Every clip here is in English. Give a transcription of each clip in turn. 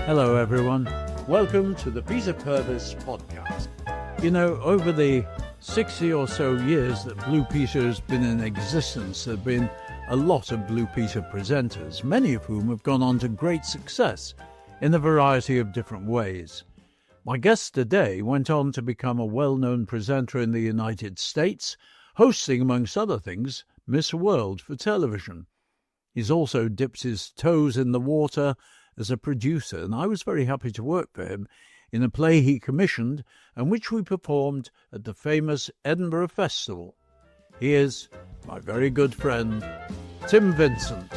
Hello, everyone. Welcome to the Peter Purvis podcast. You know, over the 60 or so years that Blue Peter has been in existence, there have been a lot of Blue Peter presenters, many of whom have gone on to great success in a variety of different ways. My guest today went on to become a well-known presenter in the United States, hosting, amongst other things, Miss World for television. He's also dipped his toes in the water as a producer, and I was very happy to work for him in a play he commissioned and which we performed at the famous Edinburgh Festival. He is my very good friend, Tim Vincent.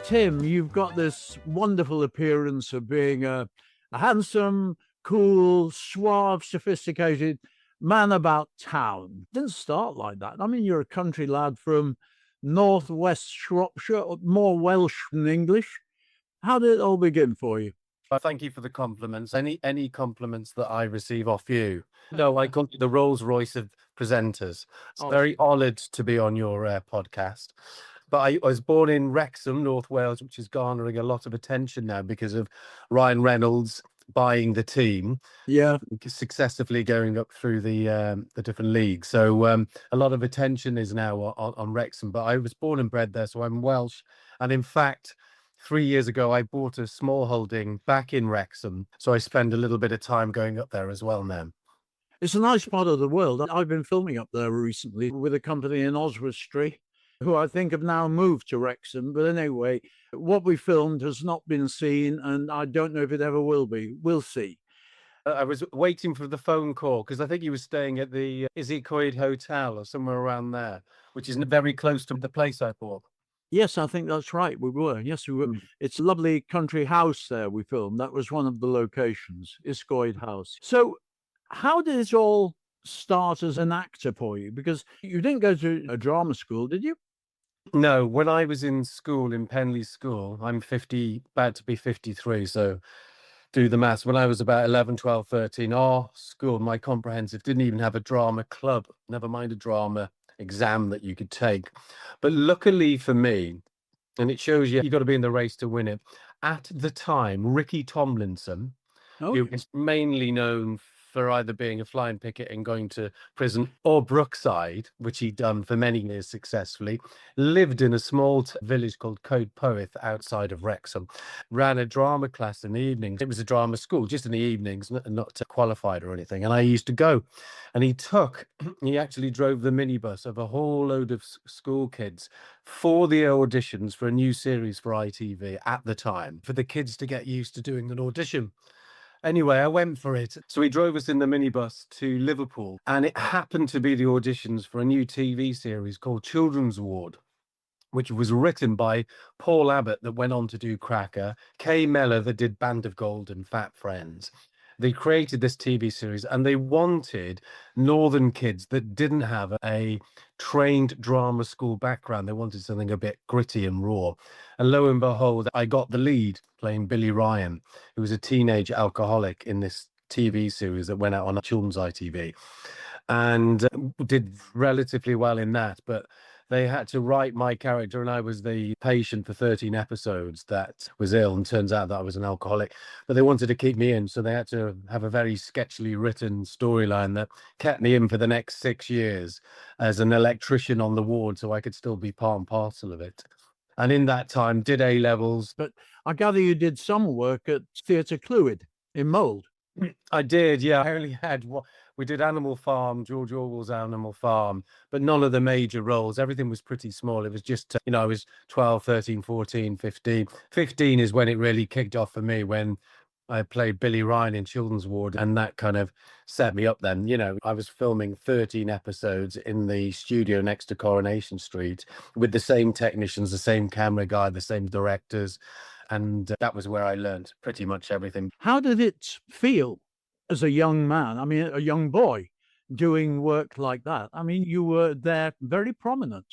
Tim, you've got this wonderful appearance of being a handsome, cool, suave, sophisticated man about town. Didn't start like that. I mean, you're a country lad from northwest Shropshire, more Welsh than English. How did it all begin for you? Thank you for the compliments. Any compliments that I receive off you. No, I call it the Rolls Royce of presenters. Oh. Very honoured to be on your podcast. But I was born in Wrexham, North Wales, which is garnering a lot of attention now because of Ryan Reynolds buying the team. Yeah. Successively going up through the different leagues. So a lot of attention is now on Wrexham. But I was born and bred there, so I'm Welsh. And in fact, 3 years ago, I bought a small holding back in Wrexham. So I spend a little bit of time going up there as well now. It's a nice part of the world. I've been filming up there recently with a company in Oswestry, who I think have now moved to Wrexham. But anyway, what we filmed has not been seen, and I don't know if it ever will be. We'll see. I was waiting for the phone call because I think he was staying at the Isekoid Hotel or somewhere around there, which is very close to the place I bought. Yes, I think that's right. We were. Yes, we were. It's a lovely country house there we filmed. That was one of the locations, Isekoid House. So how did it all start as an actor for you? Because you didn't go to a drama school, did you? No, when I was in school, in Penley School, I'm 50, about to be 53, so do the maths. When I was about 11, 12, 13, our school, my comprehensive, didn't even have a drama club, never mind a drama exam that you could take. But luckily for me, and it shows you got to be in the race to win it. At the time, Ricky Tomlinson, who Okay. is mainly known for either being a flying picket and going to prison, or Brookside, which he'd done for many years successfully, lived in a small village called Coed Poeth outside of Wrexham, ran a drama class in the evenings. It was a drama school, just in the evenings, not qualified or anything. And I used to go, and he actually drove the minibus of a whole load of school kids for the auditions for a new series for ITV at the time, for the kids to get used to doing an audition. Anyway, I went for it. So he drove us in the minibus to Liverpool, and it happened to be the auditions for a new TV series called Children's Ward, which was written by Paul Abbott, that went on to do Cracker, Kay Mellor, that did Band of Gold and Fat Friends. They created this TV series, and they wanted northern kids that didn't have a trained drama school background. They wanted something a bit gritty and raw. And lo and behold, I got the lead playing Billy Ryan, who was a teenage alcoholic in this TV series that went out on children's ITV, and did relatively well in that. But they had to write my character, and I was the patient for 13 episodes that was ill, and turns out that I was an alcoholic. But they wanted to keep me in, so they had to have a very sketchily written storyline that kept me in for the next 6 years as an electrician on the ward, so I could still be part and parcel of it. And in that time, did A-levels. But I gather you did some work at Theatre Clwyd in Mold. I did, yeah. I only had we did Animal Farm, George Orwell's Animal Farm, but none of the major roles. Everything was pretty small. It was just, I was 12, 13, 14, 15. 15 is when it really kicked off for me, when I played Billy Ryan in Children's Ward, and that kind of set me up then. I was filming 13 episodes in the studio next to Coronation Street with the same technicians, the same camera guy, the same directors. And that was where I learned pretty much everything. How did it feel as a young man, I mean, a young boy, doing work like that? I mean, you were there very prominent.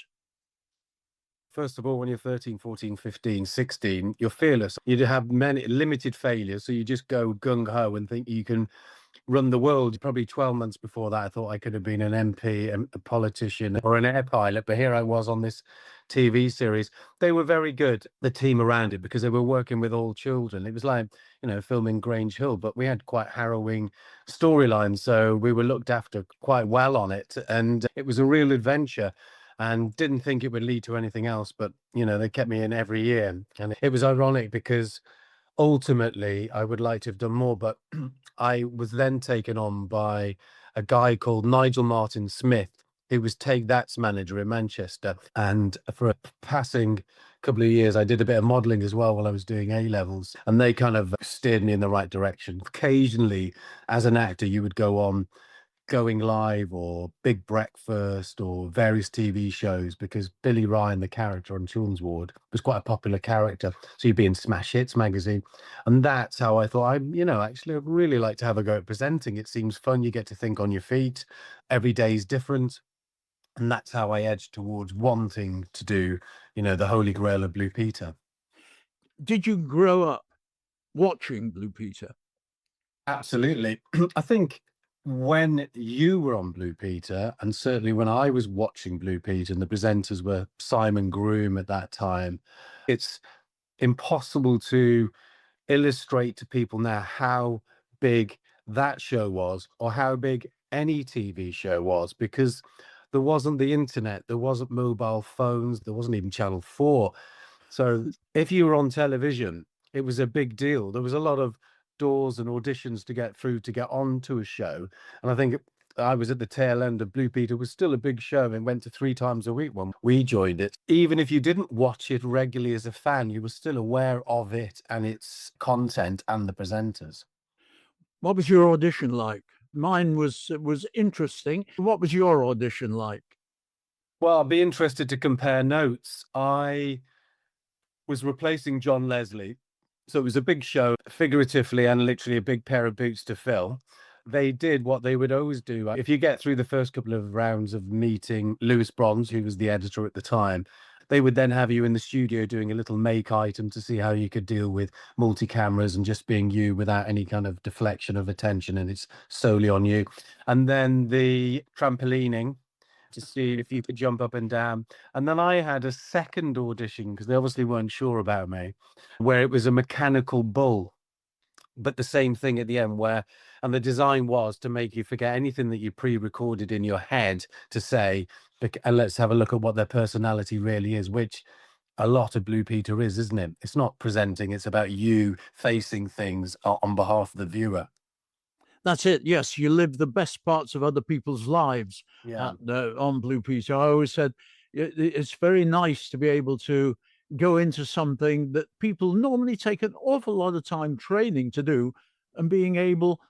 First of all, when you're 13, 14, 15, 16, you're fearless. You have many limited failures, so you just go gung-ho and think you can run the world. Probably 12 months before that, I thought I could have been an MP, a politician, or an air pilot, but here I was on this TV series. They were very good, the team around it, because they were working with all children. It was like, filming Grange Hill, but we had quite harrowing storylines, so we were looked after quite well on it, and it was a real adventure. And didn't think it would lead to anything else, but they kept me in every year, and it was ironic because ultimately I would like to have done more, but I was then taken on by a guy called Nigel Martin Smith, who was Take That's manager in Manchester. And for a passing couple of years, I did a bit of modeling as well while I was doing A levels, and they kind of steered me in the right direction. Occasionally, as an actor, you would go on Going Live or Big Breakfast or various TV shows, because Billy Ryan, the character on Children's Ward, was quite a popular character. So you'd be in Smash Hits magazine. And that's how I thought, actually, I'd really like to have a go at presenting. It seems fun. You get to think on your feet. Every day is different. And that's how I edged towards wanting to do, the Holy Grail of Blue Peter. Did you grow up watching Blue Peter? Absolutely. I think when you were on Blue Peter, and certainly when I was watching Blue Peter, and the presenters were Simon Groom at that time, it's impossible to illustrate to people now how big that show was, or how big any TV show was, because there wasn't the internet, there wasn't mobile phones, there wasn't even Channel 4. So if you were on television, it was a big deal. There was a lot of doors and auditions to get through to get onto a show. And I think I was at the tail end of Blue Peter. It was still a big show and went to 3 times a week when we joined it. Even if you didn't watch it regularly as a fan, you were still aware of it and its content and the presenters. What was your audition like? Mine was interesting. What was your audition like? Well, I'd be interested to compare notes. I was replacing John Leslie. So it was a big show, figuratively and literally a big pair of boots to fill. They did what they would always do. If you get through the first couple of rounds of meeting Lewis Bronze, who was the editor at the time, they would then have you in the studio doing a little make item to see how you could deal with multi-cameras and just being you without any kind of deflection of attention, and it's solely on you. And then the trampolining to see if you could jump up and down. And then I had a second audition, because they obviously weren't sure about me, where it was a mechanical bull, but the same thing at the end, and the design was to make you forget anything that you pre-recorded in your head to say, and let's have a look at what their personality really is, which a lot of Blue Peter is, isn't it? It's not presenting, it's about you facing things on behalf of the viewer. That's it. Yes, you live the best parts of other people's lives on Blue Peter. I always said it's very nice to be able to go into something that people normally take an awful lot of time training to do, and being able,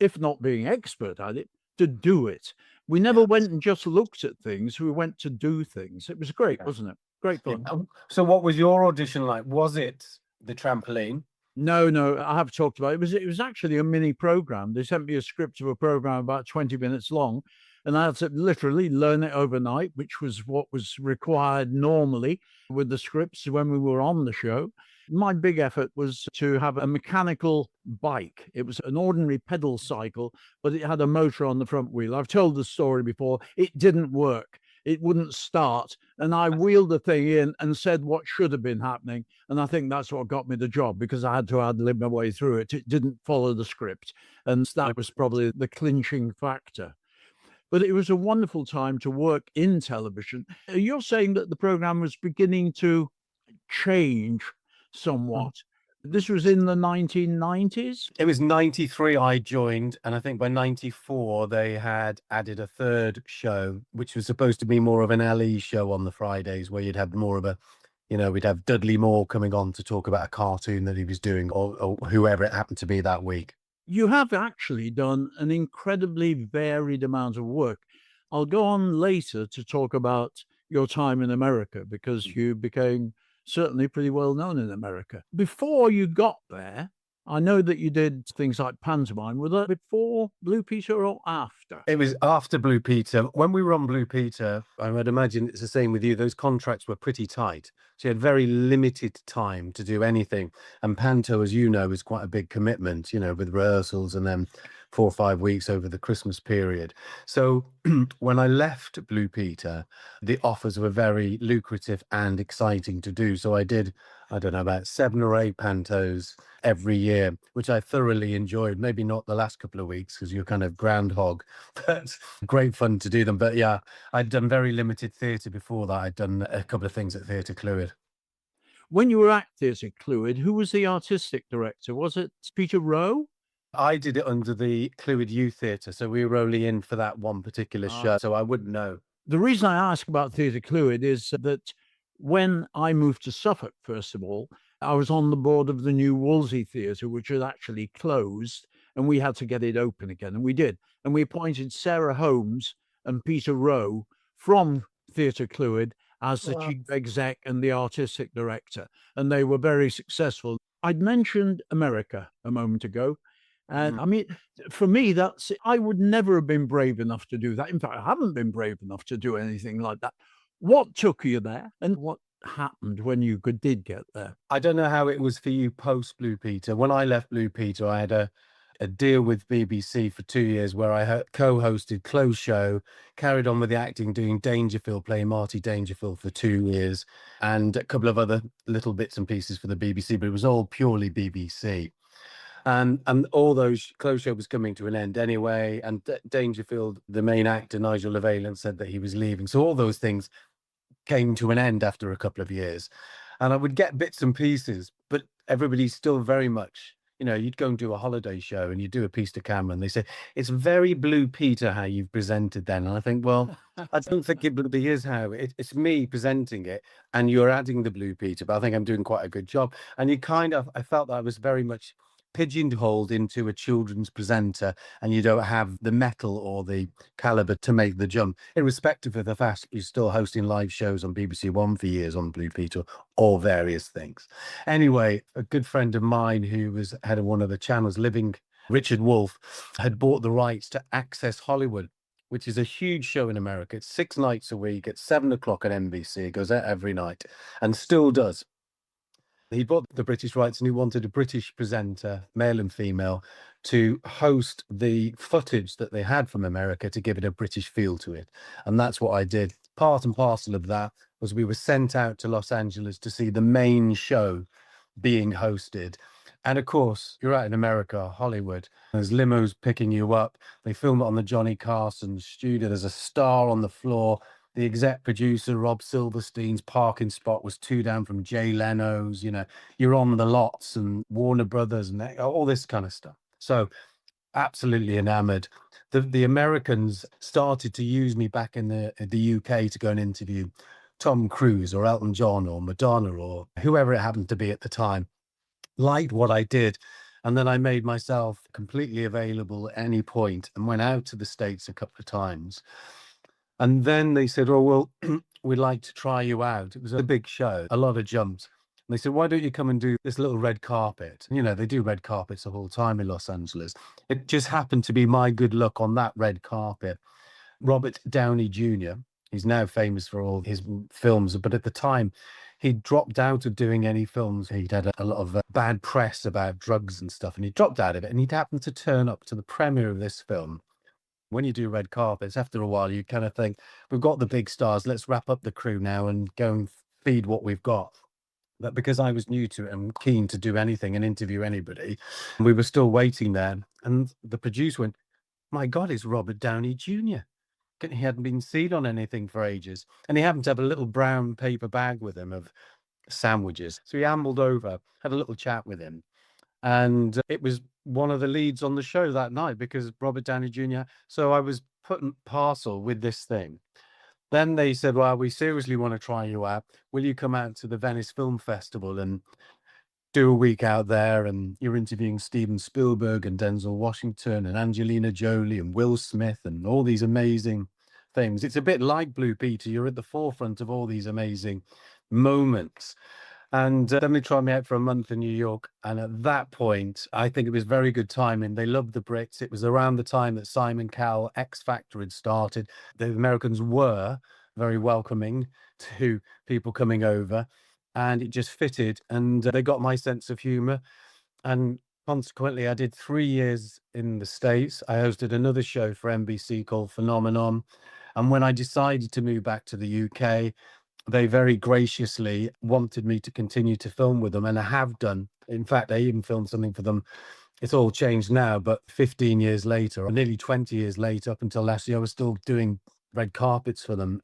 if not being expert at it, to do it. We never went and just looked at things. We went to do things. It was great, wasn't it? Great fun. So what was your audition like? Was it the trampoline? No, I have talked about it. It was actually a mini program. They sent me a script of a program about 20 minutes long, and I had to literally learn it overnight, which was what was required normally with the scripts when we were on the show. My big effort was to have a mechanical bike. It was an ordinary pedal cycle, but it had a motor on the front wheel. I've told the story before. It didn't work. It wouldn't start. And I wheeled the thing in and said what should have been happening. And I think that's what got me the job, because I had to ad-lib my way through it. It didn't follow the script. And that was probably the clinching factor. But it was a wonderful time to work in television. You're saying that the program was beginning to change somewhat. This was in the 1990s? It was 93 I joined, and I think by 94 they had added a third show, which was supposed to be more of an LE show on the Fridays, where you'd have more of a, we'd have Dudley Moore coming on to talk about a cartoon that he was doing, or whoever it happened to be that week. You have actually done an incredibly varied amount of work. I'll go on later to talk about your time in America, because you became certainly pretty well known in America. Before you got there, I know that you did things like pantomime. Was that before Blue Peter or after? It was after Blue Peter. When we were on Blue Peter, I would imagine it's the same with you. Those contracts were pretty tight. So you had very limited time to do anything. And Panto, as you know, is quite a big commitment, with rehearsals and then 4 or 5 weeks over the Christmas period. So when I left Blue Peter, the offers were very lucrative and exciting to do. So I did, I don't know, about 7 or 8 Pantos every year, which I thoroughly enjoyed. Maybe not the last couple of weeks because you're kind of groundhog, but great fun to do them. But yeah, I'd done very limited theatre before that. I'd done a couple of things at Theatre Clwyd. When you were at Theatre Clwyd, who was the artistic director? Was it Peter Rowe? I did it under the Clwyd Youth Theatre, so we were only in for that one particular Ah. show, so I wouldn't know. The reason I ask about Theatre Clwyd is that when I moved to Suffolk, first of all, I was on the board of the new Wolsey Theatre, which had actually closed, and we had to get it open again, and we did. And we appointed Sarah Holmes and Peter Rowe from Theatre Clwyd as the Wow. chief exec and the artistic director, and they were very successful. I'd mentioned America a moment ago, and I mean, for me, I would never have been brave enough to do that. In fact, I haven't been brave enough to do anything like that. What took you there, and what happened when you did get there? I don't know how it was for you post Blue Peter. When I left Blue Peter, I had a deal with BBC for 2 years where I co-hosted Close Show, carried on with the acting, doing Dangerfield, playing Marty Dangerfield for 2 years, and a couple of other little bits and pieces for the BBC, but it was all purely BBC. And all those Close Show was coming to an end anyway. And Dangerfield, the main actor, Nigel Levalent, said that he was leaving. So all those things came to an end after a couple of years. And I would get bits and pieces, but everybody's still very much, you'd go and do a holiday show and you do a piece to camera and they say, it's very Blue Peter how you've presented then. And I think, well, I don't think it really is how it's me presenting it and you're adding the Blue Peter, but I think I'm doing quite a good job. And I felt that I was very much pigeonholed into a children's presenter and you don't have the metal or the caliber to make the jump, irrespective of the fact you're still hosting live shows on BBC One for years on Blue Peter or various things. Anyway, a good friend of mine who was head of one of the channels, Richard Wolfe, had bought the rights to Access Hollywood, which is a huge show in America. It's 6 nights a week at 7 o'clock on NBC. It goes out every night and still does. He bought the British rights and he wanted a British presenter, male and female, to host the footage that they had from America to give it a British feel to it. And that's what I did. Part and parcel of that was we were sent out to Los Angeles to see the main show being hosted. And of course, you're out in America, Hollywood, there's limos picking you up. They film it on the Johnny Carson studio. There's a star on the floor. The exec producer, Rob Silverstein's parking spot was 2 down from Jay Leno's. You're on the lots and Warner Brothers and all this kind of stuff. So absolutely enamored. The Americans started to use me back in the UK to go and interview Tom Cruise or Elton John or Madonna or whoever it happened to be at the time. Liked what I did. And then I made myself completely available at any point and went out to the States a couple of times. And then they said, oh, well, we'd like to try you out. It was a big show, a lot of jumps. And they said, why don't you come and do this little red carpet? They do red carpets the whole time in Los Angeles. It just happened to be my good luck on that red carpet. Robert Downey Jr., he's now famous for all his films, but at the time, he dropped out of doing any films. He'd had a lot of bad press about drugs and stuff, and he dropped out of it. And he'd happened to turn up to the premiere of this film. When you do red carpets, after a while, you kind of think, we've got the big stars, let's wrap up the crew now and go and feed what we've got. But because I was new to it and keen to do anything and interview anybody, we were still waiting there. And the producer went, my God, it's Robert Downey Jr. He hadn't been seen on anything for ages. And he happened to have a little brown paper bag with him of sandwiches. So he ambled over, had a little chat with him. And it was one of the leads on the show that night because Robert Downey Jr. So I was put in parcel with this thing. Then they said, well, we seriously want to try you out. Will you come out to the Venice Film Festival and do a week out there? And you're interviewing Steven Spielberg and Denzel Washington and Angelina Jolie and Will Smith and all these amazing things. It's a bit like Blue Peter. You're at the forefront of all these amazing moments. And then they tried me out for a month in New York. And at that point, I think it was very good timing. They loved the Brits. It was around the time that Simon Cowell X Factor had started. The Americans were very welcoming to people coming over, and it just fitted. And they got my sense of humor. And consequently, I did 3 years in the States. I hosted another show for NBC called Phenomenon. And when I decided to move back to the UK, they very graciously wanted me to continue to film with them, and I have done. In fact, I even filmed something for them. It's all changed now, but 15 years later, or nearly 20 years later, up until last year, I was still doing red carpets for them.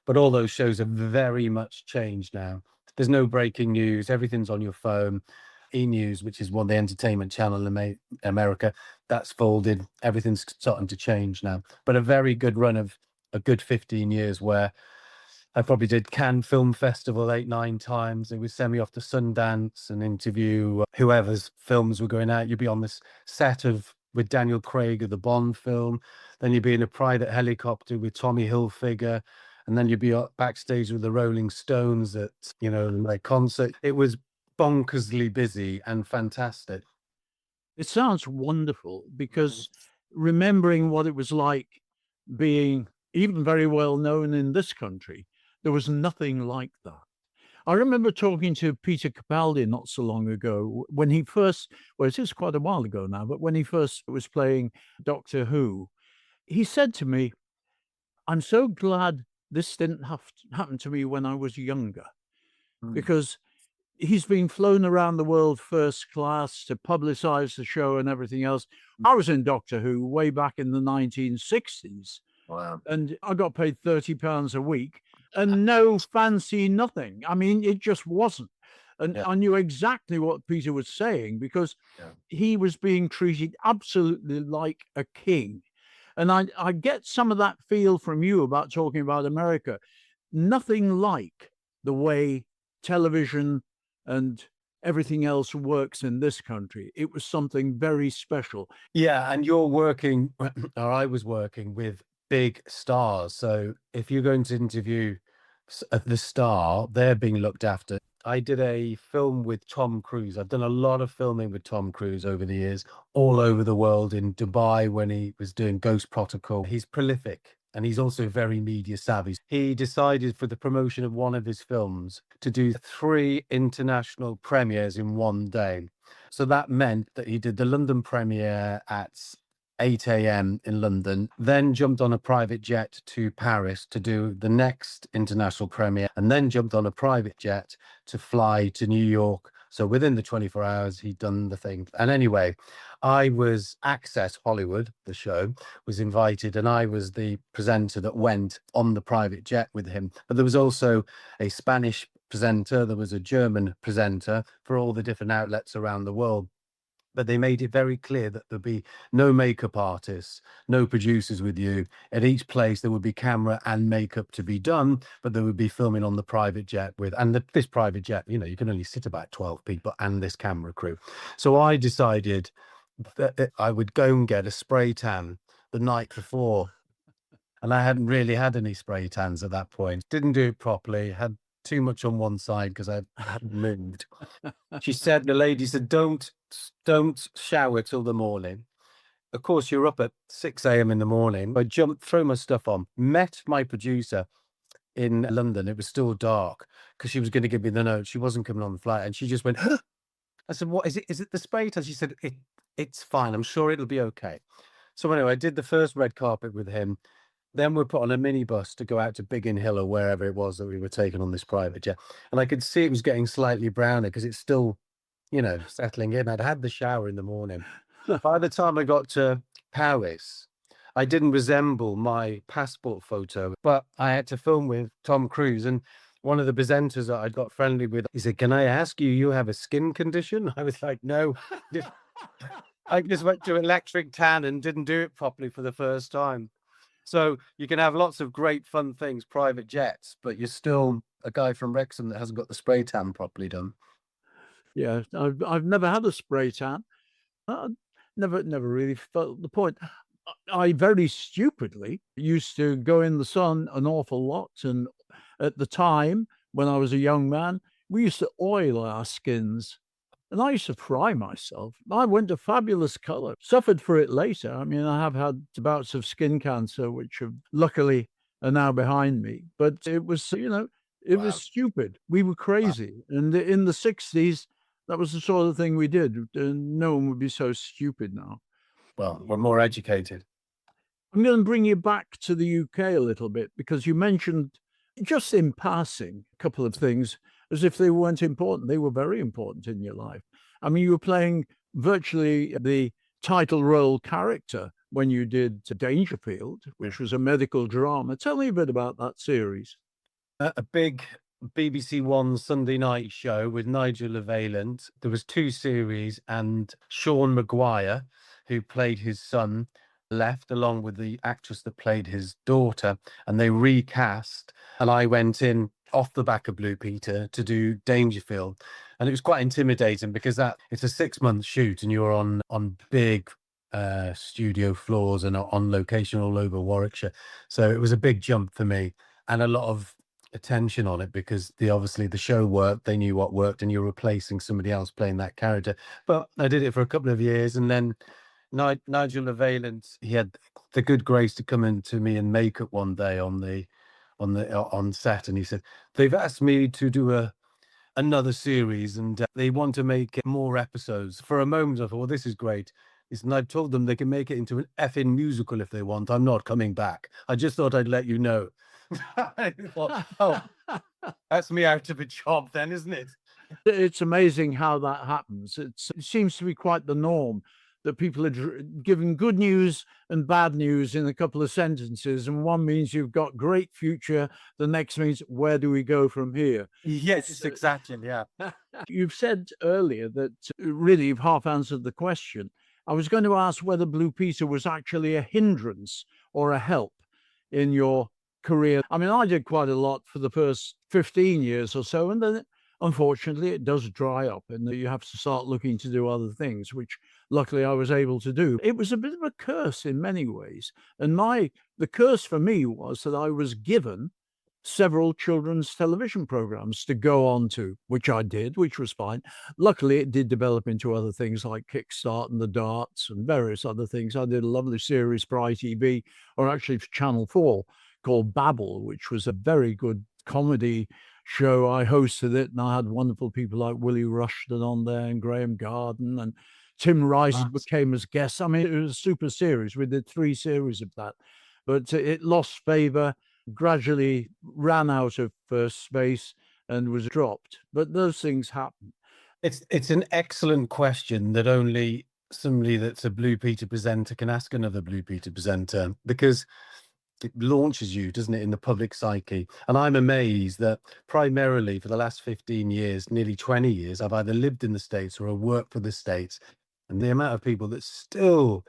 But all those shows have very much changed now. There's no breaking news. Everything's on your phone. E-News, which is one the entertainment channel in America, that's folded. Everything's starting to change now. But a very good run of a good 15 years where I probably did Cannes Film Festival 8, 9 times. They would send me off to Sundance and interview whoever's films were going out. You'd be on this set with Daniel Craig of the Bond film. Then you'd be in a private helicopter with Tommy Hilfiger. And then you'd be backstage with the Rolling Stones at, their concert. It was bonkersly busy and fantastic. It sounds wonderful because remembering what it was like being even very well known in this country, there was nothing like that. I remember talking to Peter Capaldi not so long ago when he first, well, it is quite a while ago now, but when he first was playing Doctor Who, he said to me, I'm so glad this didn't have to happen to me when I was younger, because he's been flown around the world first class to publicize the show and everything else. I was in Doctor Who way back in the 1960s. Wow. And I got paid £30 a week and no fancy nothing. I mean, it just wasn't. And Yeah. I knew exactly what Peter was saying because Yeah. he was being treated absolutely like a king. And I get some of that feel from you about talking about America. Nothing like the way television and everything else works in this country. It was something very special. Yeah, and you're working, or I was working with big stars. So if you're going to interview the star, they're being looked after. I did a film with Tom Cruise. I've done a lot of filming with Tom Cruise over the years, all over the world, in Dubai when he was doing Ghost Protocol. He's prolific and he's also very media savvy. He decided for the promotion of one of his films to do 3 international premieres in one day. So that meant that he did the London premiere at 8 a.m. in London, then jumped on a private jet to Paris to do the next international premiere, and then jumped on a private jet to fly to New York. So within the 24 hours, he'd done the thing. And anyway, I was Access Hollywood, the show, was invited, and I was the presenter that went on the private jet with him. But there was also a Spanish presenter, there was a German presenter for all the different outlets around the world. But they made it very clear that there'd be no makeup artists, no producers with you. At each place, there would be camera and makeup to be done, but they would be filming on the private jet this private jet, you can only sit about 12 people and this camera crew. So I decided that I would go and get a spray tan the night before. And I hadn't really had any spray tans at that point. Didn't do it properly, had too much on one side because I hadn't moved. The lady said, don't shower till the morning. Of course, you're up at 6 a.m. in the morning. I jumped, throw my stuff on, met my producer in London. It was still dark because she was going to give me the note. She wasn't coming on the flight. And she just went, huh? I said, what is it? Is it the spray tan? She said, it's fine. I'm sure it'll be okay. So anyway, I did the first red carpet with him. Then we're put on a minibus to go out to Biggin Hill or wherever it was that we were taking on this private jet. And I could see it was getting slightly browner because it's still, settling in. I'd had the shower in the morning. By the time I got to Paris, I didn't resemble my passport photo, but I had to film with Tom Cruise. And one of the presenters that I got friendly with, he said, can I ask you have a skin condition? I was like, no. I just went to electric tan and didn't do it properly for the first time. So you can have lots of great fun things, private jets, but you're still a guy from Wrexham that hasn't got the spray tan properly done. Yeah, I've never had a spray tan. Never really felt the point. I very stupidly used to go in the sun an awful lot, and at the time when I was a young man, we used to oil our skins, and I used to fry myself. I went to fabulous color, suffered for it later. I mean, I have had bouts of skin cancer, which have luckily are now behind me. But it was, it was Wow. stupid. We were Wow. crazy. And in the 60s, that was the sort of thing we did. No one would be so stupid now. Well, we're more educated. I'm going to bring you back to the UK a little bit because you mentioned just in passing a couple of things as if they weren't important. They were very important in your life. I mean, you were playing virtually the title role character when you did Dangerfield, which was a medical drama. Tell me a bit about that series. A big BBC One Sunday night show with Nigel Levaillant. There was 2 series, and Sean Maguire, who played his son, left along with the actress that played his daughter, and they recast, and I went in off the back of Blue Peter to do Dangerfield. And it was quite intimidating because it's a 6-month shoot, and you're on big studio floors and on location all over Warwickshire. So it was a big jump for me and a lot of attention on it because obviously the show worked, they knew what worked, and you're replacing somebody else playing that character. But I did it for a couple of years, and then Nigel Levaillant, he had the good grace to come into me in makeup one day on set, and he said, "They've asked me to do another series, and they want to make more episodes." For a moment, I thought, "Well, this is great." He said, "And I've told them they can make it into an effing musical if they want. I'm not coming back. I just thought I'd let you know." I thought, oh, that's me out of a job then, isn't it? It's amazing how that happens. It seems to be quite the norm that people are giving good news and bad news in a couple of sentences. And one means you've got great future. The next means, where do we go from here? Yes, exactly. Yeah. You've said earlier that really you've half answered the question. I was going to ask whether Blue Peter was actually a hindrance or a help in your career. I mean, I did quite a lot for the first 15 years or so, and then unfortunately it does dry up and you have to start looking to do other things, which luckily I was able to do. It was a bit of a curse in many ways. And the curse for me was that I was given several children's television programs to go on to, which I did, which was fine. Luckily, it did develop into other things like Kickstart and The Darts and various other things. I did a lovely series for ITV, or actually for Channel 4, called Babel, which was a very good comedy show. I hosted it, and I had wonderful people like Willie Rushton on there and Graham Garden, and Tim Rice became as guests. I mean, it was a super series. We did 3 series of that, but it lost favor, gradually ran out of space, and was dropped. But those things happen. It's an excellent question that only somebody that's a Blue Peter presenter can ask another Blue Peter presenter, because it launches you, doesn't it, in the public psyche. And I'm amazed that primarily for the last 15 years, nearly 20 years, I've either lived in the States or I worked for the States. And the amount of people that still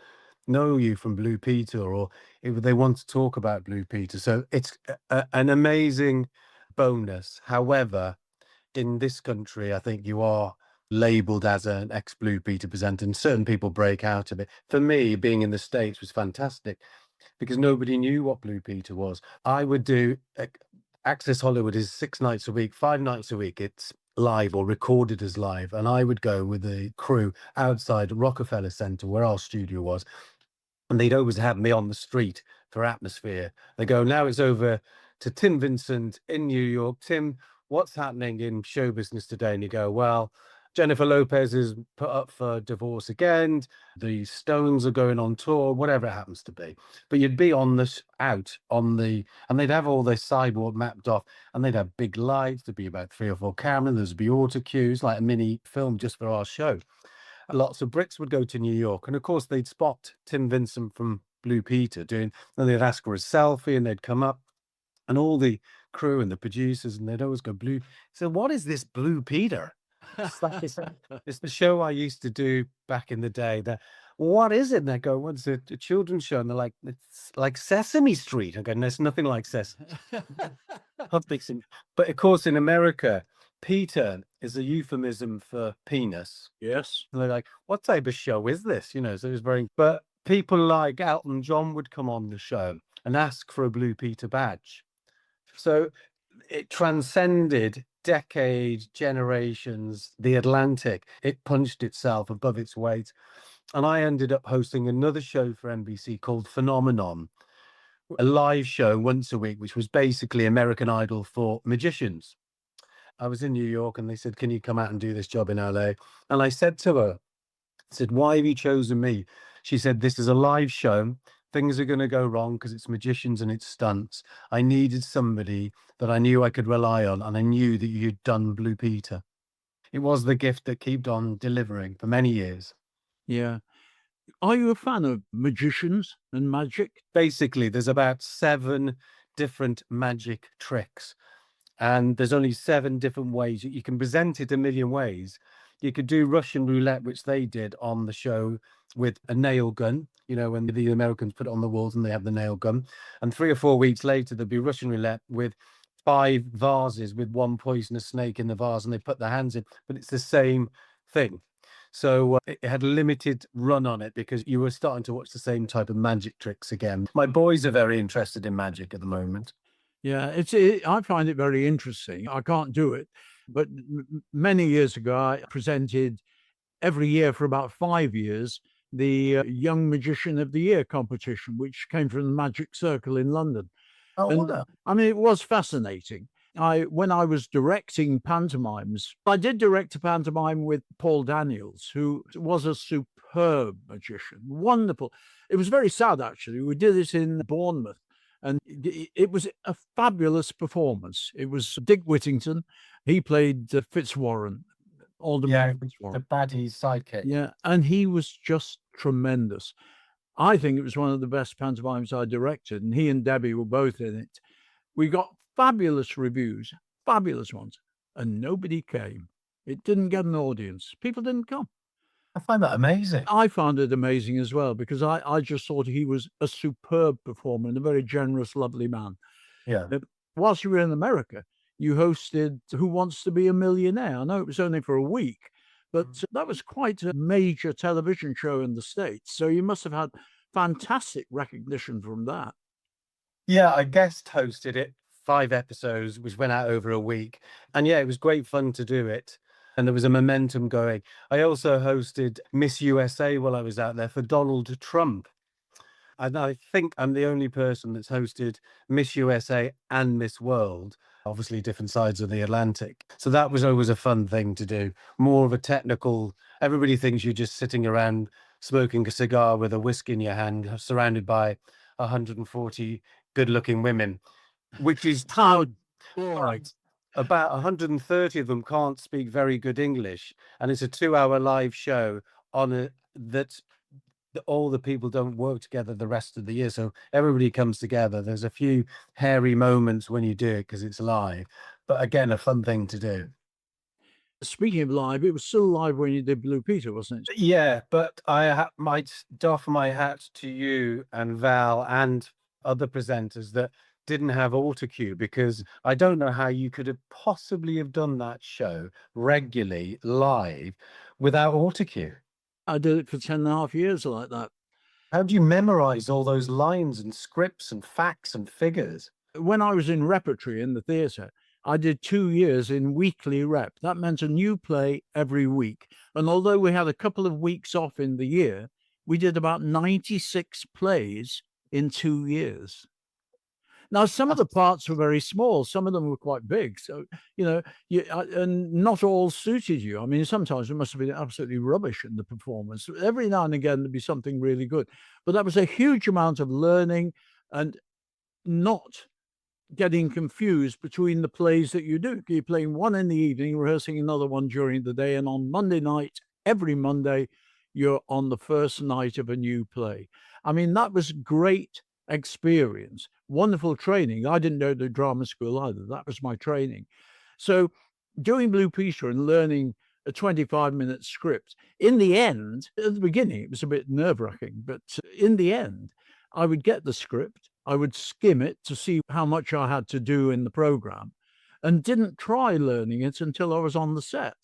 know you from Blue Peter, or if they want to talk about Blue Peter. So it's an amazing bonus. However, in this country, I think you are labeled as an ex-Blue Peter presenter, and certain people break out of it. For me, being in the States was fantastic because nobody knew what Blue Peter was. I would do Access Hollywood is 6 nights a week, 5 nights a week. It's live or recorded as live. And I would go with the crew outside Rockefeller Center, where our studio was. And they'd always have me on the street for atmosphere. They go, "Now it's over to Tim Vincent in New York. Tim, what's happening in show business today?" And you go, "Well, Jennifer Lopez is put up for divorce again. The Stones are going on tour," whatever it happens to be. But you'd be on this out on and they'd have all their sidewalk mapped off, and they'd have big lights. There'd be about 3 or 4 cameras. There'd be auto cues, like a mini film just for our show. Lots of Brits would go to New York, and of course they'd spot Tim Vincent from Blue Peter and they'd ask for a selfie, and they'd come up, and all the crew and the producers, and they'd always go, "Blue." So what is this Blue Peter? It's like it's the show I used to do back in the day. What is it? And they go, "What's it? A children's show?" And they're like, "It's like Sesame Street." I go, "No, it's nothing like Sesame." But of course, in America, Peter is a euphemism for penis. Yes. And they're like, "What type of show is this?" So it's very, but people like Elton John would come on the show and ask for a Blue Peter badge. So it transcended decades, generations, the Atlantic. It punched itself above its weight. And I ended up hosting another show for NBC called Phenomenon, a live show once a week, which was basically American Idol for magicians. I was in New York and they said, "Can you come out and do this job in LA?" And I said to her, I said, "Why have you chosen me?" She said, "This is a live show. Things are going to go wrong because it's magicians and it's stunts. I needed somebody that I knew I could rely on, and I knew that you'd done Blue Peter." It was the gift that kept on delivering for many years. Yeah. Are you a fan of magicians and magic? Basically, there's about 7 different magic tricks, and there's only 7 different ways. You can present it a million ways. You could do Russian roulette, which they did on the show with a nail gun, when the Americans put it on the walls and they have the nail gun. And 3 or 4 weeks later, there'd be Russian roulette with 5 vases with one poisonous snake in the vase, and they put their hands in, but it's the same thing. So it had a limited run on it because you were starting to watch the same type of magic tricks again. My boys are very interested in magic at the moment. Yeah, I find it very interesting. I can't do it, but many years ago, I presented every year for about 5 years the Young Magician of the Year competition, which came from the Magic Circle in London. Oh, And wow. I mean, it was fascinating. When I was directing pantomimes, I did direct a pantomime with Paul Daniels, who was a superb magician, wonderful. It was very sad, actually. We did it in Bournemouth, and it was a fabulous performance. It was Dick Whittington. He played Fitzwarren, Yeah, Alderman the Fitzwarren. baddie's sidekick. Yeah, and he was just tremendous. I think it was one of the best pantomimes I directed, and he and Debbie were both in it. We got fabulous reviews, fabulous ones, and nobody came. It didn't get an audience. People didn't come. I find that amazing. I found it amazing as well because I just thought he was a superb performer and a very generous, lovely man. Yeah. Whilst you were in America, you hosted Who Wants to Be a Millionaire? I know it was only for a week, but that was quite a major television show in the States. So you must have had fantastic recognition from that. Yeah, I guest hosted it, 5 episodes, which went out over a week. And yeah, it was great fun to do it. And there was a momentum going. I also hosted Miss USA while I was out there for Donald Trump. And I think I'm the only person that's hosted Miss USA and Miss World, obviously different sides of the Atlantic. So that was always a fun thing to do. More of a technical, everybody thinks you're just sitting around smoking a cigar with a whisk in your hand, surrounded by 140 good-looking women, which is How right. About 130 of them can't speak very good English, and it's a 2-hour live show on that all the people don't work together the rest of the year, so everybody comes together. There's a few hairy moments when you do it because it's live, but again, a fun thing to do. Speaking of live, it was still live when you did Blue Peter, wasn't it? Yeah, but I might doff my hat to you and Val and other presenters that didn't have autocue, because I don't know how you could have possibly have done that show regularly live without autocue. I did it for 10.5 years like that. How do you memorize all those lines and scripts and facts and figures? When I was in repertory in the theatre, I did 2 years in weekly rep. That meant a new play every week. And although we had a couple of weeks off in the year, we did about 96 plays in 2 years. Now, some of the parts were very small, some of them were quite big. So, and not all suited you. I mean, sometimes it must have been absolutely rubbish in the performance. Every now and again, there'd be something really good. But that was a huge amount of learning and not getting confused between the plays that you do. You're playing one in the evening, rehearsing another one during the day. And on Monday night, every Monday, you're on the first night of a new play. I mean, that was great experience, wonderful training. I didn't go to drama school either. That was my training. So doing Blue Peter and learning a 25-minute script, in the end, at the beginning, it was a bit nerve-wracking, but in the end, I would get the script, I would skim it to see how much I had to do in the program, and didn't try learning it until I was on the set.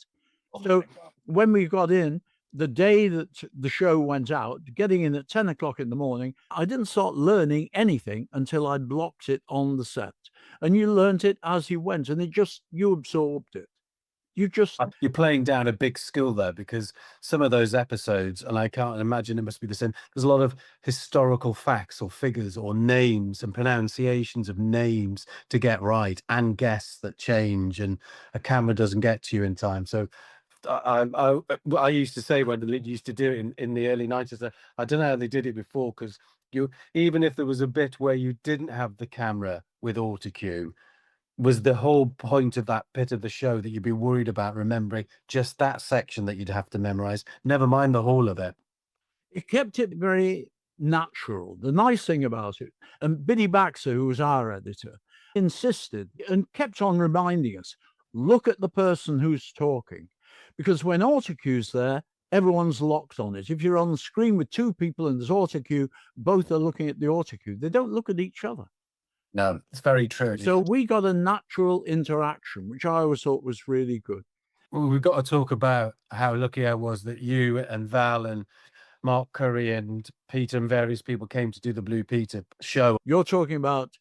So when we got in, The day that the show went out, getting in at 10 o'clock in the morning, I didn't start learning anything until I blocked it on the set. And you learned it as you went, and you absorbed it. You just, You're playing down a big skill there, because some of those episodes, and I can't imagine it must be the same, there's a lot of historical facts or figures or names and pronunciations of names to get right, and guests that change, and a camera doesn't get to you in time. So I used to say, when they used to do it in the early 90s, that I don't know how they did it before, because even if there was a bit where you didn't have the camera with auto cue, was the whole point of that bit of the show that you'd be worried about remembering just that section that you'd have to memorize, never mind the whole of it. it kept it very natural. The nice thing about it, and Biddy Baxter, who was our editor, insisted and kept on reminding us, look at the person who's talking. Because when autocue's there, everyone's locked on it. If you're on the screen with two people and there's autocue, both are looking at the autocue. They don't look at each other. No, it's very true. So we got a natural interaction, which I always thought was really good. Well, we've got to talk about how lucky I was that you and Val and Mark Curry and Peter and various people came to do the Blue Peter show. You're talking about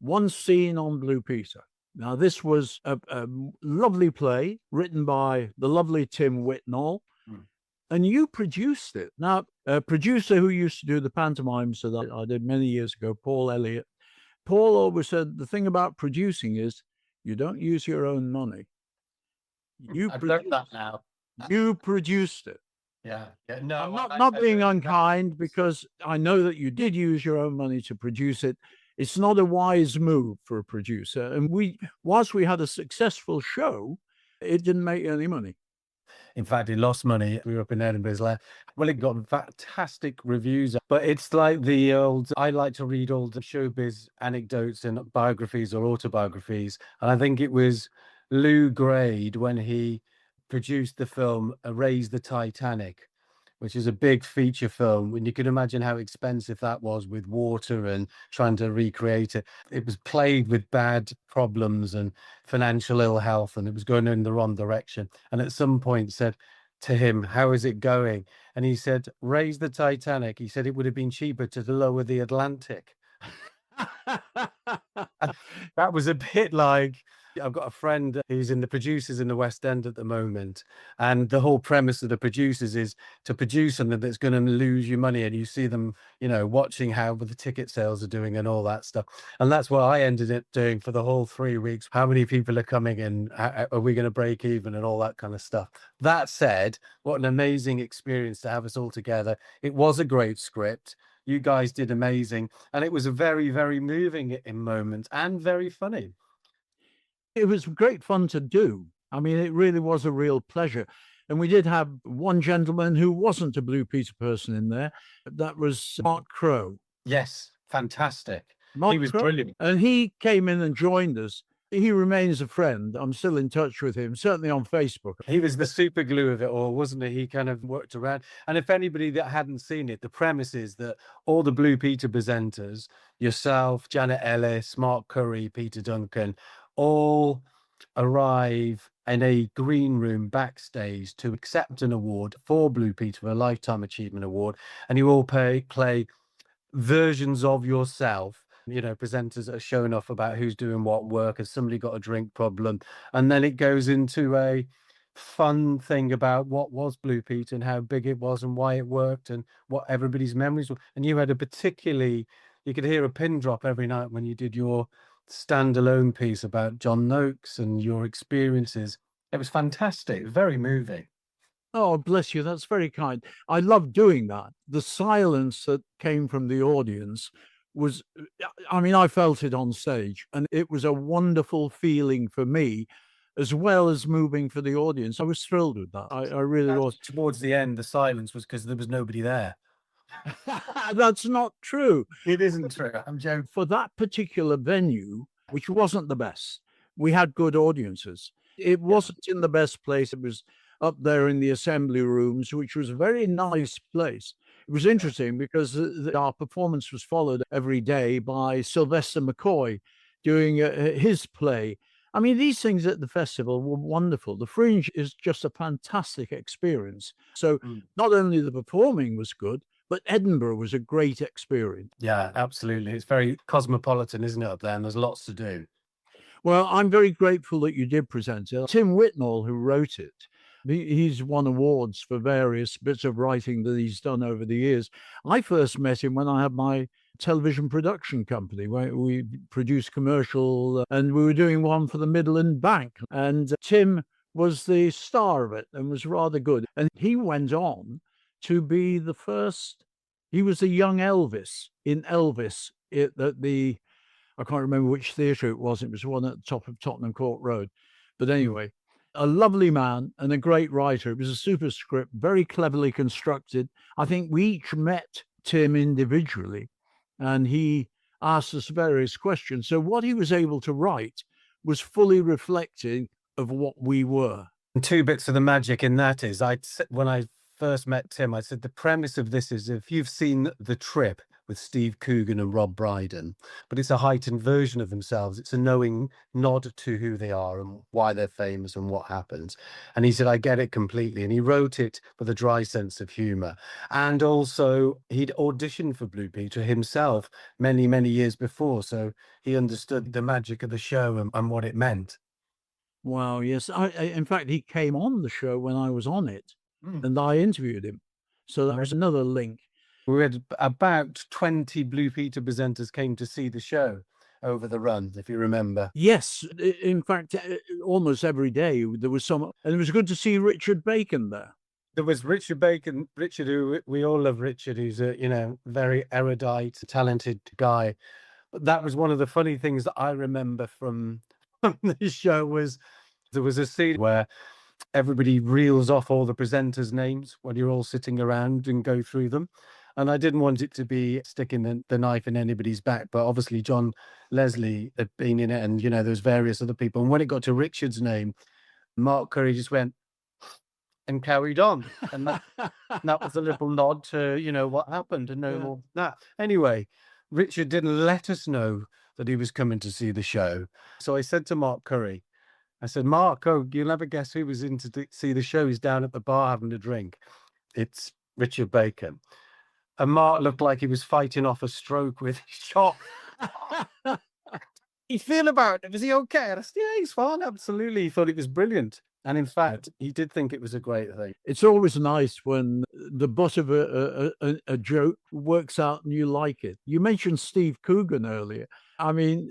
one scene on Blue Peter. Now, this was a lovely play written by the lovely Tim Whitnall, and you produced it. Now, a producer who used to do the pantomimes that I did many years ago, Paul Elliott, Paul always said the thing about producing is you don't use your own money. I've learned that now. You produced it. Yeah. No, I'm not being unkind, because I know that you did use your own money to produce it. It's not a wise move for a producer. And whilst we had a successful show, it didn't make any money. In fact, it lost money. We were up in Edinburgh. Well, it got fantastic reviews, but it's like I like to read old showbiz anecdotes and biographies or autobiographies. And I think it was Lou Grade, when he produced the film Raise the Titanic, which is a big feature film. And you can imagine how expensive that was, with water and trying to recreate it. It was plagued with bad problems and financial ill health, and it was going in the wrong direction. And at some point said to him, how is it going? And he said, raise the Titanic. He said it would have been cheaper to lower the Atlantic. That was a bit like, I've got a friend who's in the producers in the West End at the moment, and the whole premise of the producers is to produce something that's going to lose you money, and you see them, watching how the ticket sales are doing and all that stuff. And that's what I ended up doing for the whole 3 weeks. How many people are coming in? Are we going to break even and all that kind of stuff? That said, what an amazing experience to have us all together. It was a great script. You guys did amazing, and it was a very, very moving in moments and very funny. It was great fun to do. I mean, it really was a real pleasure. And we did have one gentleman who wasn't a Blue Peter person in there. That was Mark Crowe. Yes, fantastic. He was brilliant. And he came in and joined us. He remains a friend. I'm still in touch with him, certainly on Facebook. He was the super glue of it all, wasn't he? He kind of worked around. And if anybody that hadn't seen it, the premise is that all the Blue Peter presenters, yourself, Janet Ellis, Mark Curry, Peter Duncan, all arrive in a green room backstage to accept an award for Blue Peter, a Lifetime Achievement Award. And you all play versions of yourself. Presenters are showing off about who's doing what work. Has somebody got a drink problem? And then it goes into a fun thing about what was Blue Peter and how big it was and why it worked and what everybody's memories were. And you had you could hear a pin drop every night when you did your standalone piece about John Noakes and your experiences. It was fantastic, very moving. Oh, bless you. That's very kind. I love doing that. The silence that came from the audience was, I felt it on stage, and it was a wonderful feeling for me, as well as moving for the audience. I was thrilled with that. I really was. Towards the end, the silence was because there was nobody there. That's not true. It isn't true. I'm joking. For that particular venue, which wasn't the best, we had good audiences. It wasn't in the best place. It was up there in the assembly rooms, which was a very nice place. It was interesting because our performance was followed every day by Sylvester McCoy doing his play. I mean, these things at the festival were wonderful. The Fringe is just a fantastic experience. So Mm. not only the performing was good, but Edinburgh was a great experience. Yeah, absolutely. It's very cosmopolitan, isn't it, up there? And there's lots to do. Well, I'm very grateful that you did present it. Tim Whitnall, who wrote it, he's won awards for various bits of writing that he's done over the years. I first met him when I had my television production company where we produced commercial, and we were doing one for the Midland Bank. And Tim was the star of it and was rather good. And he went on to be the first, he was the young Elvis in Elvis at the I can't remember which theatre it was. It was one at the top of Tottenham Court Road. But Mm. anyway, a lovely man and a great writer. It was a superscript, very cleverly constructed. I think we each met Tim individually and he asked us various questions. So what he was able to write was fully reflecting of what we were. And two bits of the magic in that is, when I first met Tim, I said the premise of this is if you've seen The Trip with Steve Coogan and Rob Brydon, but it's a heightened version of themselves. It's a knowing nod to who they are and why they're famous and what happens. And he said, I get it completely. And he wrote it with a dry sense of humor. And also, he'd auditioned for Blue Peter himself many, many years before. So he understood the magic of the show and what it meant. Wow, yes. In fact, he came on the show when I was on it Mm. and I interviewed him. So that was another link. We had about 20 Blue Peter presenters came to see the show over the run, if you remember. Yes, in fact, almost every day there was some, and it was good to see Richard Bacon there. There was Richard Bacon, Richard, who we all love Richard, who's a, very erudite, talented guy. But that was one of the funny things that I remember from the show was there was a scene where everybody reels off all the presenters' names when you're all sitting around and go through them. And I didn't want it to be sticking the knife in anybody's back, but obviously John Leslie had been in it, and there's various other people. And when it got to Richard's name, Mark Curry just went and carried on, and that was a little nod to what happened, and no Yeah. more than that. Anyway, Richard didn't let us know that he was coming to see the show, so I said to Mark Curry, I said, Mark, oh, you'll never guess who was in to see the show. He's down at the bar having a drink. It's Richard Bacon. And Mark looked like he was fighting off a stroke with his shot. You feel about it? Was he okay? And I said, yeah, he's fine. Absolutely. He thought it was brilliant. And in fact, he did think it was a great thing. It's always nice when the butt of a joke works out and you like it. You mentioned Steve Coogan earlier. I mean,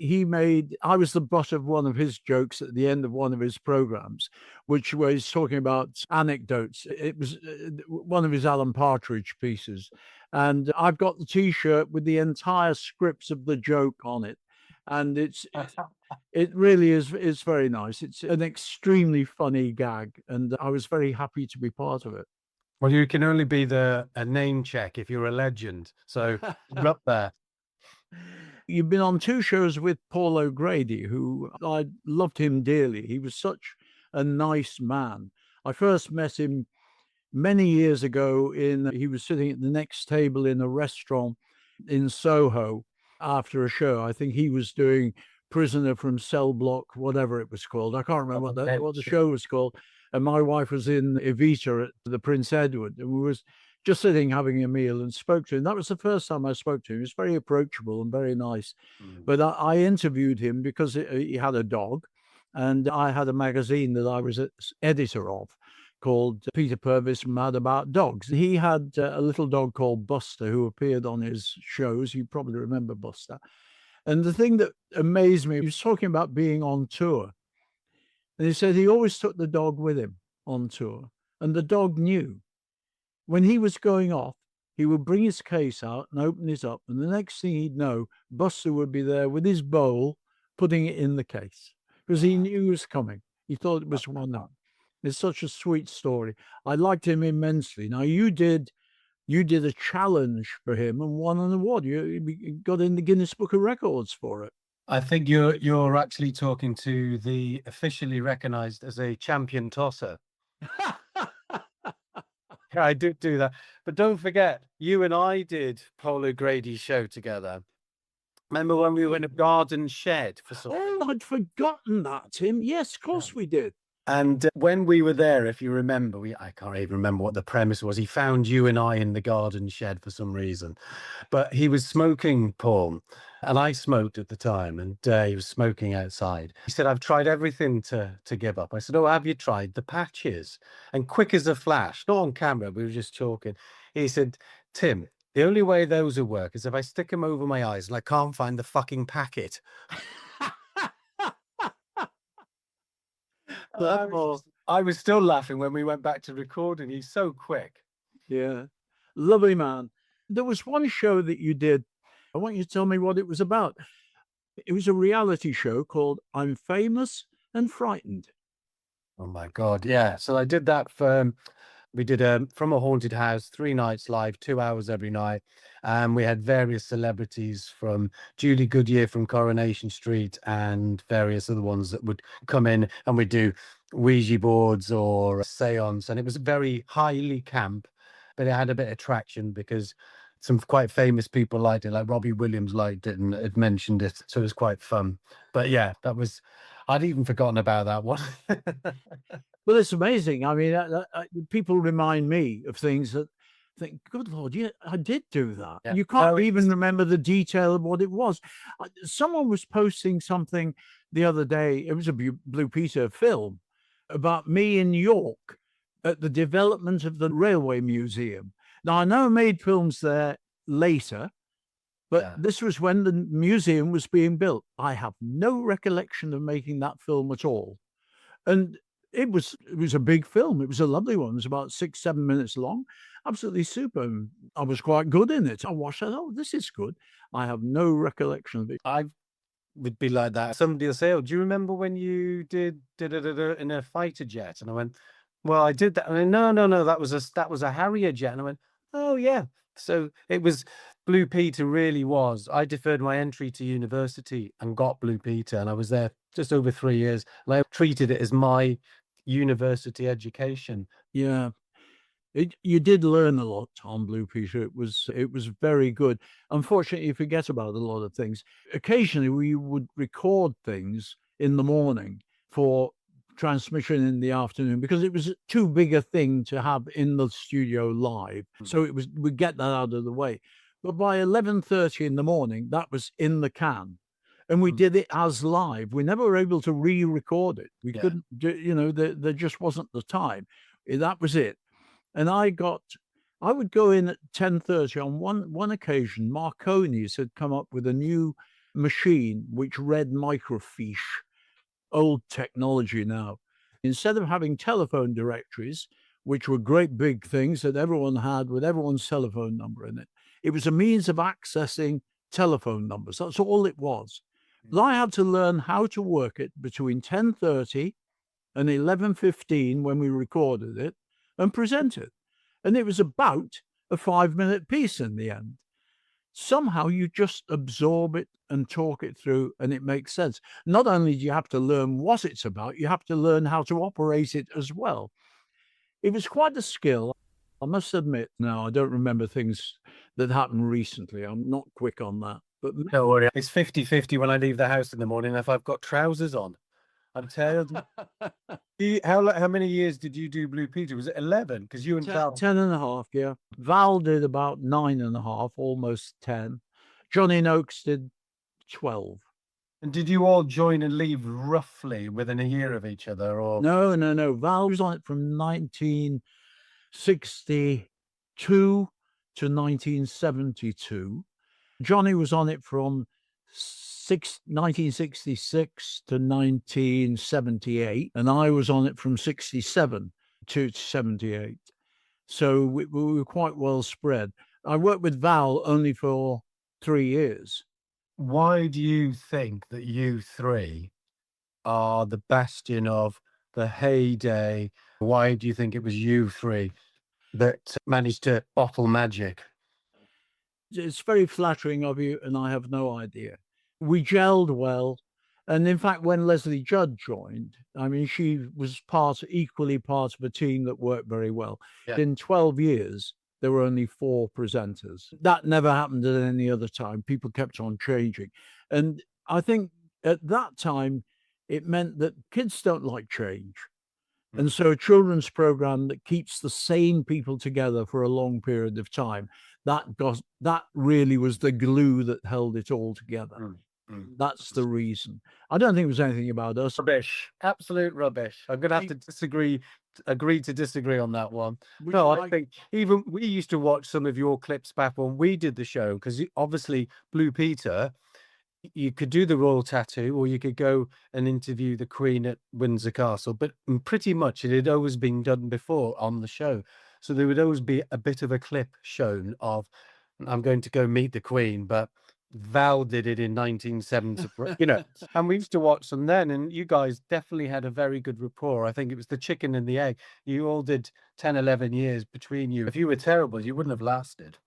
I was the butt of one of his jokes at the end of one of his programs, which was talking about anecdotes. It was one of his Alan Partridge pieces. And I've got the T-shirt with the entire scripts of the joke on it. And it really is very nice. It's an extremely funny gag, and I was very happy to be part of it. Well, you can only be a name check if you're a legend. So you're up there. You've been on 2 shows with Paul O'Grady, who I loved him dearly. He was such a nice man. I first met him many years ago he was sitting at the next table in a restaurant in Soho after a show. I think he was doing Prisoner from Cell Block, whatever it was called. I can't remember what the show was called. And my wife was in Evita at the Prince Edward, and we was just sitting having a meal and spoke to him. That was the first time I spoke to him. He was very approachable and very nice. But I interviewed him because he had a dog, and I had a magazine that I was editor of called Peter Purvis Mad About Dogs. He had a little dog called Buster who appeared on his shows. You probably remember Buster. And the thing that amazed me, he was talking about being on tour. And he said he always took the dog with him on tour. And the dog knew when he was going off, he would bring his case out and open it up. And the next thing he'd know, Buster would be there with his bowl, putting it in the case because he knew he was coming. He thought it was wonderful. It's such a sweet story. I liked him immensely. Now you did a challenge for him and won an award. You got in the Guinness Book of Records for it. I think you're actually talking to the officially recognized as a champion tosser. I do that. But don't forget, you and I did Paul O'Grady's show together. Remember when we were in a garden shed for some Oh, I'd forgotten that, Tim. Yes, of course we did. And when we were there, if you remember, I can't even remember what the premise was. He found you and I in the garden shed for some reason, but he was smoking porn, and I smoked at the time, and he was smoking outside. He said, "I've tried everything to give up." I said, "Oh, have you tried the patches?" And quick as a flash, not on camera, we were just talking. He said, "Tim, the only way those will work is if I stick them over my eyes and I can't find the fucking packet." I was still laughing when we went back to recording. He's so quick. Yeah. Lovely man. There was one show that you did. I want you to tell me what it was about. It was a reality show called I'm Famous and Frightened. Oh my God. Yeah. So I did that for, we did From a Haunted House, 3 nights live, 2 hours every night. And we had various celebrities from Julie Goodyear from Coronation Street and various other ones that would come in, and we'd do Ouija boards or a seance. And it was very highly camp, but it had a bit of traction because some quite famous people liked it, like Robbie Williams liked it and had mentioned it. So it was quite fun. But yeah, I'd even forgotten about that one. Well, it's amazing. I mean, people remind me of things that think, good Lord, yeah, I did do that. Yeah. You can't No, even remember the detail of what it was. Someone was posting something the other day. It was a Blue Peter film about me in York at the development of the Railway Museum. Now, I know I made films there later, but Yeah. this was when the museum was being built. I have no recollection of making that film at all. And it was a big film. It was a lovely one. It was about 6, 7 minutes long. Absolutely super. And I was quite good in it. I watched it. Oh, this is good. I have no recollection of it. I would be like that. Somebody will say, "Oh, do you remember when you did in a fighter jet?" And I went, "Well, I did that." And I went, no, that was a Harrier jet. And I went, "Oh yeah." So it was Blue Peter. Really was. I deferred my entry to university and got Blue Peter, and I was there just over 3 years. And I treated it as my university education. Yeah. You did learn a lot on Blue Peter. It was very good. Unfortunately, you forget about a lot of things. Occasionally, we would record things in the morning for transmission in the afternoon because it was too big a thing to have in the studio live. So we'd get that out of the way. But by 11:30 in the morning, that was in the can. And we did it as live. We never were able to re-record it. We Yeah. couldn't do, there just wasn't the time. That was it. And I would go in at 10:30. On one occasion, Marconi's had come up with a new machine which read microfiche, old technology now. Instead of having telephone directories, which were great big things that everyone had with everyone's telephone number in it, it was a means of accessing telephone numbers. That's all it was. But I had to learn how to work it between 10:30 and 11:15 when we recorded it and present it. And it was about a 5-minute piece in the end. Somehow you just absorb it and talk it through, and it makes sense. Not only do you have to learn what it's about, you have to learn how to operate it as well. It was quite a skill. I must admit now, I don't remember things that happened recently. I'm not quick on that. But Don't worry, it's 50-50 when I leave the house in the morning if I've got trousers on. I'm telling you. How many years did you do Blue Peter? Was it 11? Because you and Val. 10 and a half, yeah. Val did about 9 and a half, almost 10. Johnny Noakes did 12. And did you all join and leave roughly within a year of each other, or? No. Val was on it from 1962 to 1972. Johnny was on it from 1966 to 1978, and I was on it from 67 to 78. So we were quite well spread. I worked with Val only for 3 years. Why do you think that you three are the bastion of the heyday? Why do you think it was you three that managed to bottle magic? It's very flattering of you, and I have no idea. We gelled well. And in fact, when Leslie Judd joined, I mean, she was equally part of a team that worked very well. Yeah. In 12 years, there were only 4 presenters. That never happened at any other time. People kept on changing. And I think at that time, it meant that kids don't like change. And so a children's program that keeps the same people together for a long period of time, that really was the glue that held it all together. That's the reason. I don't think it was anything about us. Rubbish. Absolute rubbish. I'm going to have to agree to disagree on that one. Would No, you I think even we used to watch some of your clips back when we did the show, because obviously Blue Peter, you could do the royal tattoo, or you could go and interview the Queen at Windsor Castle, but pretty much it had always been done before on the show. So there would always be a bit of a clip shown of, I'm going to go meet the Queen, but Val did it in 1970, and we used to watch them then, and you guys definitely had a very good rapport. I think it was the chicken and the egg. You all did 10, 11 years between you. If you were terrible, you wouldn't have lasted.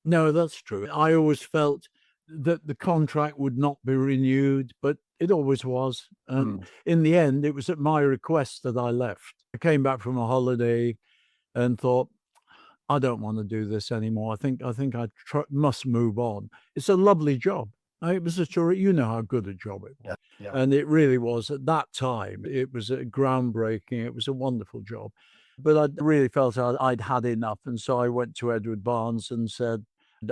No, that's true. I always felt that the contract would not be renewed, but it always was. And in the end, it was at my request that I left. I came back from a holiday and thought, I don't want to do this anymore. I think I must move on. It's a lovely job. It was you know how good a job it was. Yeah. And it really was at that time. It was groundbreaking. It was a wonderful job. But I really felt I'd had enough. And so I went to Edward Barnes and said,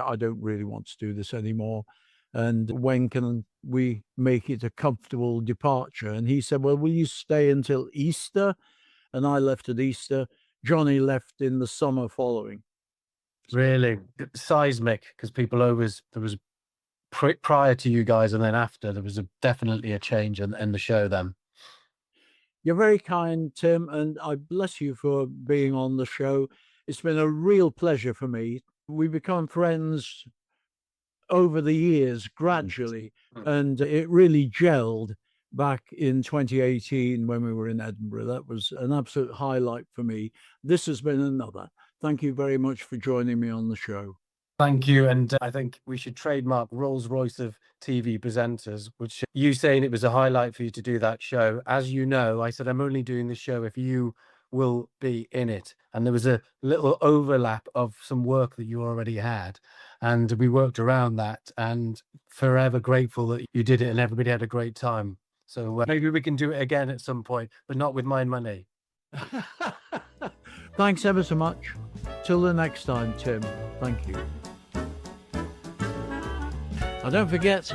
I don't really want to do this anymore. And when can we make it a comfortable departure? And he said, well, will you stay until Easter? And I left at Easter. Johnny left in the summer following. Really seismic, because people always, there was prior to you guys and then after, there was definitely a change in the show then. You're very kind, Tim, and I bless you for being on the show. It's been a real pleasure for me. We become friends over the years gradually, and it really gelled back in 2018 when we were in Edinburgh. That was an absolute highlight for me. This has been another. Thank you very much for joining me on the show. Thank you. And I think we should trademark Rolls Royce of TV presenters, which you saying it was a highlight for you to do that show. As you know, I said, I'm only doing the show if you will be in it. And there was a little overlap of some work that you already had. And we worked around that, and forever grateful that you did it and everybody had a great time. So maybe we can do it again at some point, but not with my money. Thanks ever so much. Till the next time, Tim. Thank you. Now, don't forget,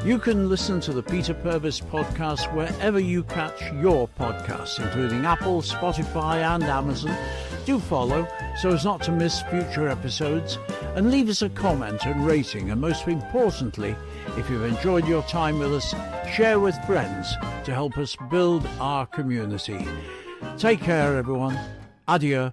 you can listen to the Peter Purves podcast wherever you catch your podcasts, including Apple, Spotify, and Amazon. Do follow so as not to miss future episodes, and leave us a comment and rating. And most importantly, if you've enjoyed your time with us, share with friends to help us build our community. Take care, everyone. Adieu.